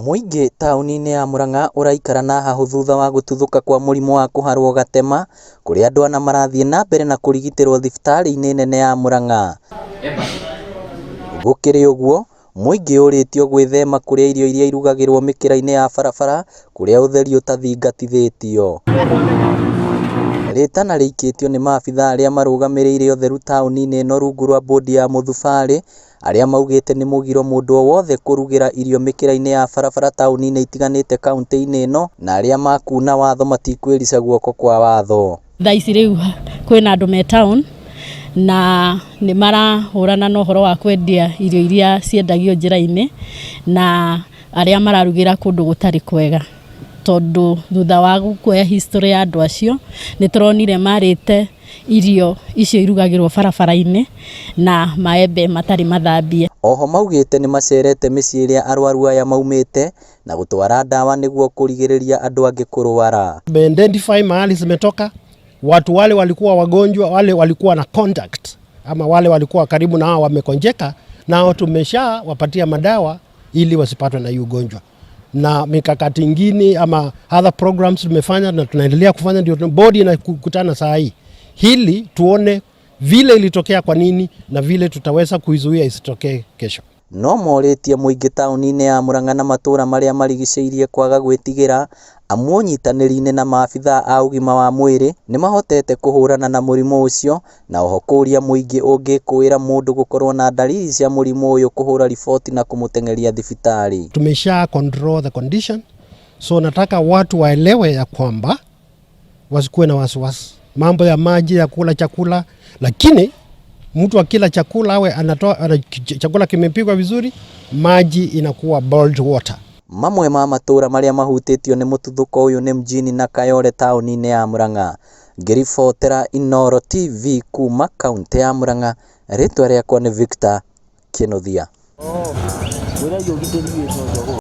Muingi tauni-ini ya Murang'a uraikara na hahu thutha wa gututhuka kwa murimu wa kuharwo gatema, kuria andu ana marathie na mbere na kurigitirwo thibitari-ini nene ya Murang'a. Gukiri uguo, muingi uritio gwithema kuria irio iria irugagirwo mikiraini ya barabara kuria utheri utathingatithitio. Ritana riikitio ni maabithaa aria marugamiriire utheru tauni-ini ino rungu rwa bodi ya muthubari, aria maugite ni mugiro mundu o wothe kurugira irio mikiraini ya barabara tauni-ini itiganite kaunti-ini ino, na aria makuna watho matikwirica guoko kwa watho. Thaa ici riu kwina andu me town na ni marahurana na uhoro wa kwendia irio iria ciendagio njira-ini na aria mararugira kundu gutari kwega, tondu thutha wa kuoya history ya andu acio ni turonire marite irio icio irugagirwo barabara-ini na maembe matari mathambie. Oho maugite ni macerete micii iria arwaru aya maumite na gutwara dawa niguo kurigiriria andu angi kurwara. Identify mahali zimetoka, watu wale walikuwa wagonjwa, wale walikuwa na contact ama wale walikuwa karibu na hao wamekonjeka, nao tumesha wapatia madawa ili wasipatwe na hiyo ugonjwa. Na mikakati ingine ama other programs tumefanya na tunaendelea kufanya, ndio bodi inakutana saa hii hili tuone vile ilitokea kwa nini na vile tutaweza kuizuia isitokee kesho. No moritie muingi tauni-ini ya Murang'a na matura maria marigiceirie kwaga gwitigira amu unyitaniri-ini na maabithaa a ugima wa mwiri ni mahotete kuhurana na murimu ucio, na oho kuria muingi ungikwira mundu gukorwo na dalili cia murimu uyu kuhura riboti na kumuteng'eria thibitari. Tumesha control the condition, so nataka watu waelewe ya kwamba wasikuwe na wasiwasi mambo ya maji ya kula chakula, lakini mtu akila chakula awe anatoa chakula kimepikwa vizuri, maji inakuwa boiled water. Mamwe ma matura maria mahutitio ni mututhuko uyu ni mjini na Kayole tauni-ini ya Murang'a. Ngiribotera Inooro TV kuma kaunti ya Murang'a, ritwa riakwa ni Victor Kinothia.